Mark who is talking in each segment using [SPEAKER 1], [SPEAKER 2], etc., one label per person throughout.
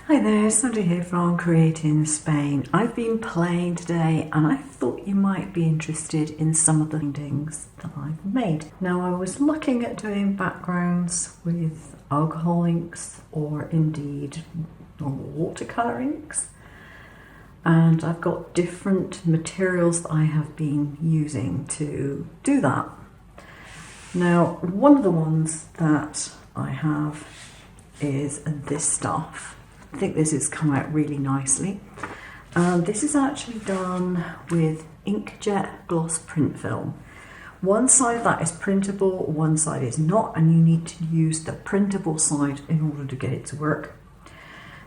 [SPEAKER 1] Hi there, Sandra here from Creating Spain. I've been playing today and I thought you might be interested in some of the paintings that I've made. Now I was looking at doing backgrounds with alcohol inks or indeed normal watercolour inks, and I've got different materials that I have been using to do that. Now one of the ones that I have is this stuff. I think this has come out really nicely. This is actually done with inkjet gloss print film. One side of that is printable, one side is not, and you need to use the printable side in order to get it to work.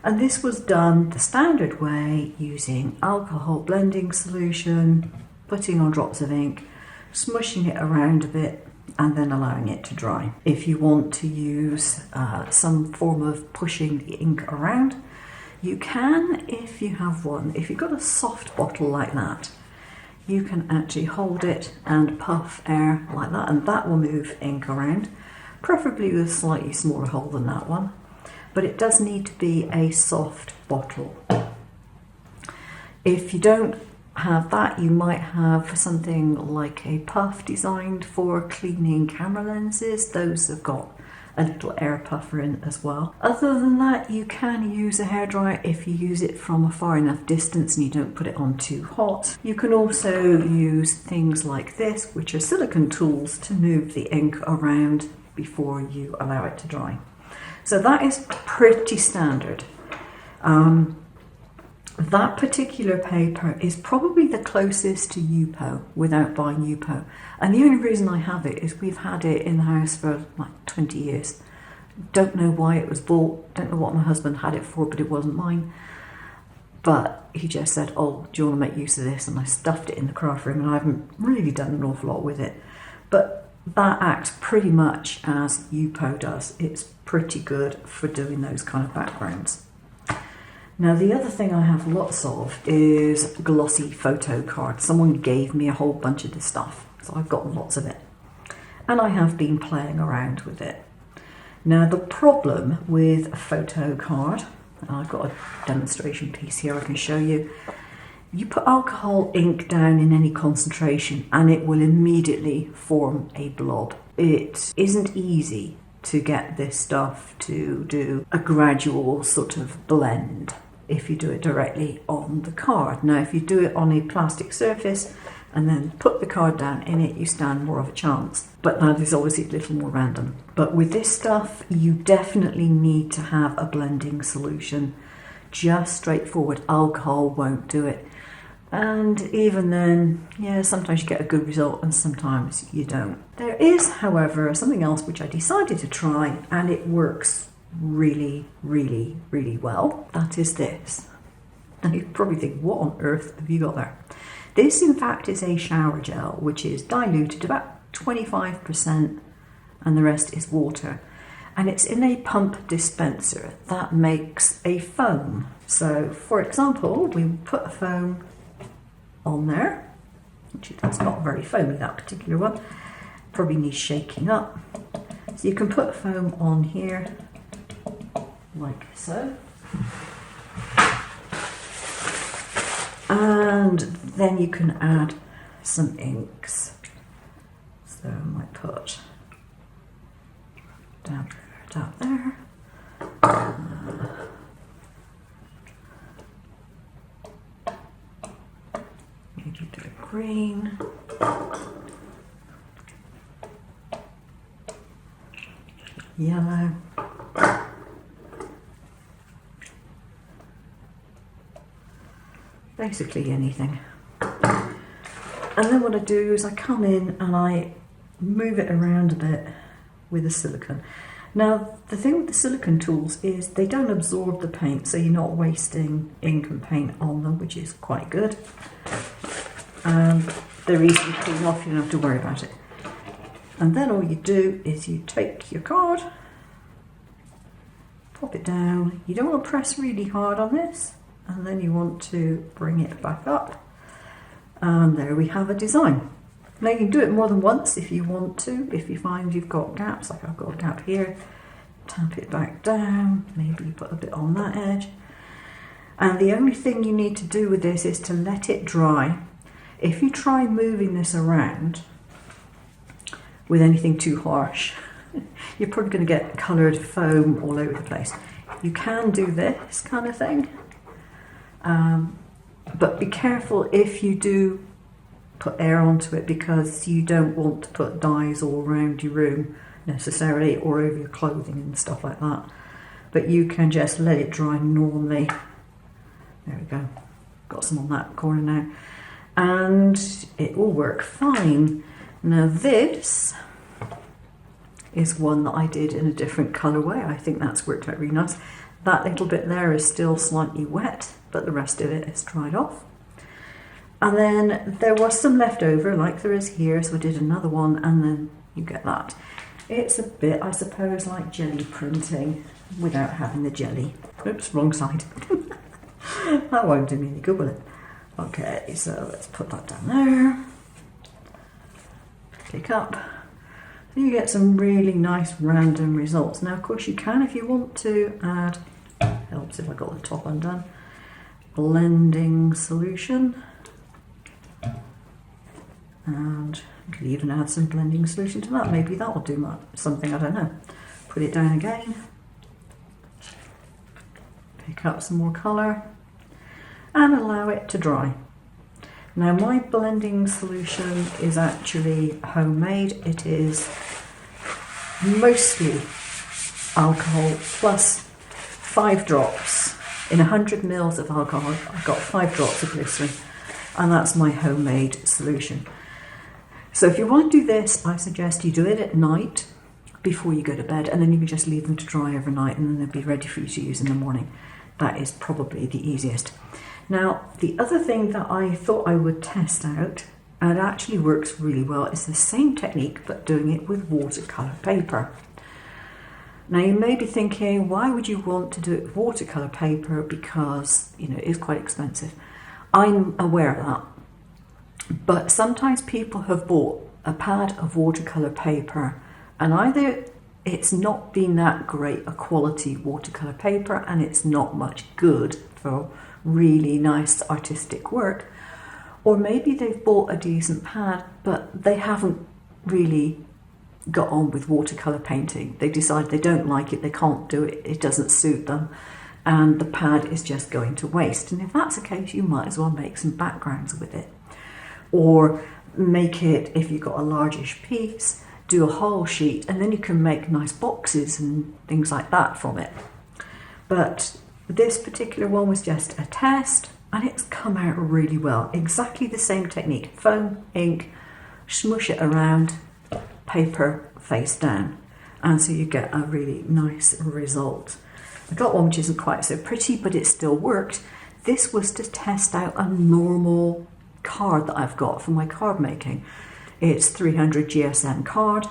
[SPEAKER 1] And this was done the standard way, using alcohol blending solution, putting on drops of ink, smushing it around a bit, and then allowing it to dry. If you want to use some form of pushing the ink around, you can if you have one. If you've got a soft bottle like that, you can actually hold it and puff air like that, and that will move ink around, preferably with a slightly smaller hole than that one. But it does need to be a soft bottle. If you don't have that, you might have something like a puff designed for cleaning camera lenses. Those have got a little air puffer in as well. Other than that, you can use a hairdryer if you use it from a far enough distance and you don't put it on too hot. You can also use things like this, which are silicone tools, to move the ink around before you allow it to dry. So that is pretty standard. That particular paper is probably the closest to Yupo without buying Yupo. And the only reason I have it is we've had it in the house for like 20 years. Don't know why it was bought, don't know what my husband had it for, but it wasn't mine. But he just said, oh, do you want to make use of this? And I stuffed it in the craft room, and I haven't really done an awful lot with it. But that acts pretty much as Yupo does. It's pretty good for doing those kind of backgrounds. Now the other thing I have lots of is glossy photo cards. Someone gave me a whole bunch of this stuff, so I've got lots of it. And I have been playing around with it. Now the problem with a photo card, and I've got a demonstration piece here I can show you. You put alcohol ink down in any concentration and it will immediately form a blob. It isn't easy to get this stuff to do a gradual sort of blend if you do it directly on the card. Now if you do it on a plastic surface and then put the card down in it, you stand more of a chance, but that is obviously a little more random. But with this stuff you definitely need to have a blending solution. Just straightforward alcohol won't do it, and even then, yeah, sometimes you get a good result and sometimes you don't. There is, however, something else which I decided to try, and it works really, really, really well. That is this. And you probably think, what on earth have you got there? This, in fact, is a shower gel, which is diluted about 25%, and the rest is water. And it's in a pump dispenser that makes a foam. So, for example, we put a foam on there, which that's not very foamy, that particular one. Probably needs shaking up. So you can put foam on here, like so. And then you can add some inks. So I might put down there. Maybe a bit of green. Yellow. Basically anything. And then what I do is I come in and I move it around a bit with the silicone. Now the thing with the silicone tools is they don't absorb the paint, so you're not wasting ink and paint on them, which is quite good. They're easy to clean off, you don't have to worry about it. And then all you do is you take your card, pop it down. You don't want to press really hard on this, and then you want to bring it back up, and there we have a design. Now you can do it more than once if you want to. If you find you've got gaps, like I've got a gap here, tap it back down, maybe put a bit on that edge, And the only thing you need to do with this is to let it dry. If you try moving this around with anything too harsh, you're probably going to get coloured foam all over the place. You can do this kind of thing, but be careful if you do put air onto it, because you don't want to put dyes all around your room necessarily, or over your clothing and stuff like that. But you can just let it dry normally. There we go, got some on that corner now, and it will work fine. Now this is one that I did in a different colourway. I think that's worked out really nice. That little bit there is still slightly wet, but the rest of it is dried off. And then there was some left over, like there is here, so I did another one, and then you get that. It's a bit, I suppose, like jelly printing without having the jelly. Oops, wrong side. That won't do me any good, will it? Okay, so let's put that down there. Pick up. You get some really nice random results. Now, of course, you can, if you want to, add, helps if I got the top undone, blending solution. And you could even add some blending solution to that. Maybe that will do something, I don't know. Put it down again. Pick up some more colour and allow it to dry. Now my blending solution is actually homemade. It is mostly alcohol plus 5 drops. In 100 mils of alcohol, I've got 5 drops of glycerin, and that's my homemade solution. So if you want to do this, I suggest you do it at night before you go to bed, and then you can just leave them to dry overnight, and then they'll be ready for you to use in the morning. That is probably the easiest. Now, the other thing that I thought I would test out, and it actually works really well, is the same technique, but doing it with watercolour paper. Now, you may be thinking, why would you want to do it with watercolour paper? Because, you know, it is quite expensive. I'm aware of that. But sometimes people have bought a pad of watercolour paper, and either it's not been that great a quality watercolour paper and it's not much good for really nice artistic work, or maybe they've bought a decent pad but they haven't really got on with watercolour painting. They decide they don't like it, they can't do it, it doesn't suit them, and the pad is just going to waste. And if that's the case, you might as well make some backgrounds with it. Or make it, if you've got a largish piece, do a whole sheet, and then you can make nice boxes and things like that from it. But this particular one was just a test, and it's come out really well. Exactly the same technique. Foam, ink, smush it around, paper face down, and so you get a really nice result. I got one which isn't quite so pretty, but it still worked. This was to test out a normal card that I've got for my card making. It's 300 GSM card.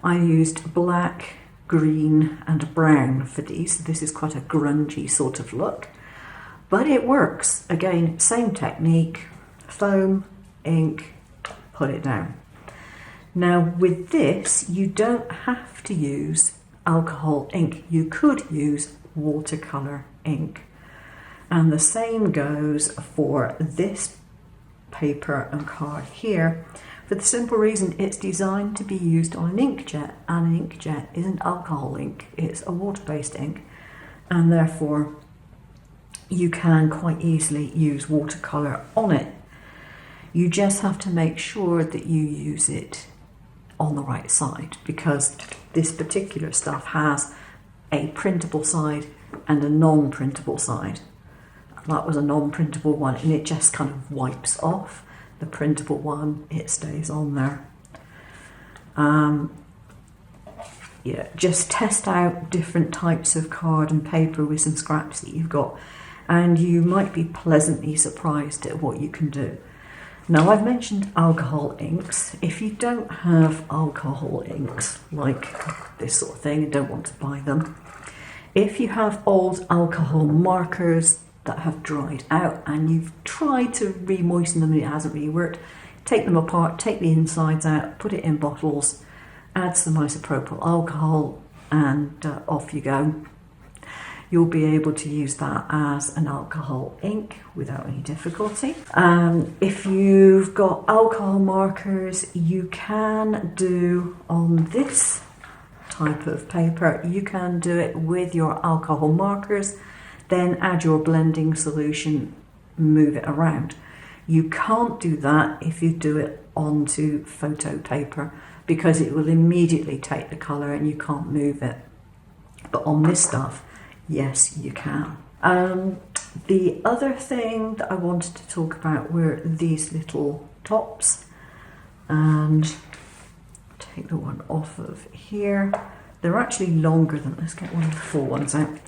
[SPEAKER 1] I used black, green and brown for these. This is quite a grungy sort of look, but it works. Again, same technique, foam, ink, put it down. Now with this, you don't have to use alcohol ink. You could use watercolour ink. And the same goes for this paper and card here, for the simple reason it's designed to be used on an inkjet, and an inkjet isn't alcohol ink, it's a water-based ink, and therefore you can quite easily use watercolour on it. You just have to make sure that you use it on the right side, because this particular stuff has a printable side and a non-printable side. That was a non-printable one, and it just kind of wipes off. The printable one, it stays on there. Yeah, just test out different types of card and paper with some scraps that you've got, and you might be pleasantly surprised at what you can do. Now, I've mentioned alcohol inks. If you don't have alcohol inks, like this sort of thing, and don't want to buy them, if you have old alcohol markers that have dried out and you've tried to re-moisten them and it hasn't really worked, take them apart, take the insides out, put it in bottles, add some isopropyl alcohol, and off you go. you'll be able to use that as an alcohol ink without any difficulty. If you've got alcohol markers, you can do on this type of paper, you can do it with your alcohol markers, then add your blending solution, move it around. You can't do that if you do it onto photo paper because it will immediately take the colour and you can't move it. But on this stuff, yes, you can. The other thing that I wanted to talk about were these little tops. And take the one off of here. They're actually longer than, let's get one of the full ones out.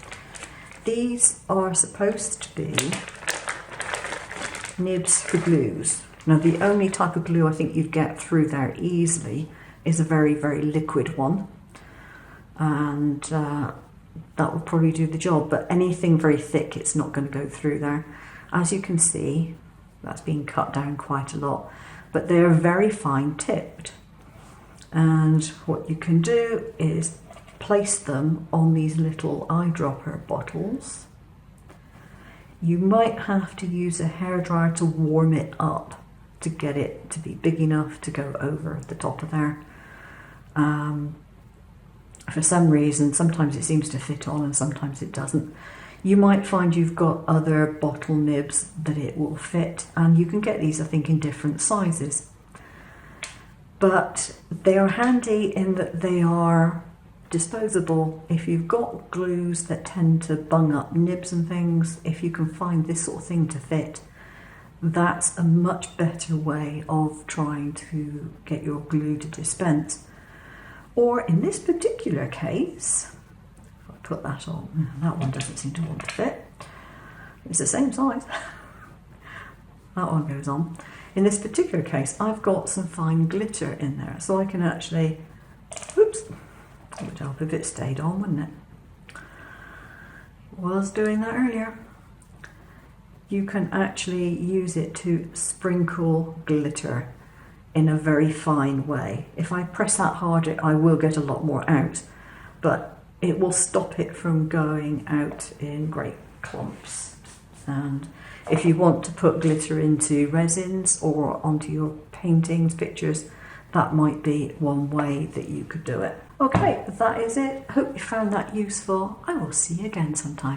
[SPEAKER 1] These are supposed to be nibs for glues. Now the only type of glue I think you'd get through there easily is a very, very liquid one. And that will probably do the job, but anything very thick, it's not going to go through there. As you can see, that's been cut down quite a lot, but they're very fine tipped. And what you can do is place them on these little eyedropper bottles. You might have to use a hairdryer to warm it up to get it to be big enough to go over the top of there. For some reason, sometimes it seems to fit on and sometimes it doesn't. You might find you've got other bottle nibs that it will fit, and you can get these, I think, in different sizes. But they are handy in that they are disposable. If you've got glues that tend to bung up nibs and things, if you can find this sort of thing to fit, that's a much better way of trying to get your glue to dispense. Or in this particular case, if I put that on, that one doesn't seem to want to fit. It's the same size. That one goes on. In this particular case, I've got some fine glitter in there, so I can actually, oops, it would help if it stayed on, wouldn't it? Was doing that earlier. You can actually use it to sprinkle glitter in a very fine way. If I press that harder, I will get a lot more out, but it will stop it from going out in great clumps. And if you want to put glitter into resins or onto your paintings, pictures, that might be one way that you could do it. Okay, that is it. Hope you found that useful. I will see you again sometime.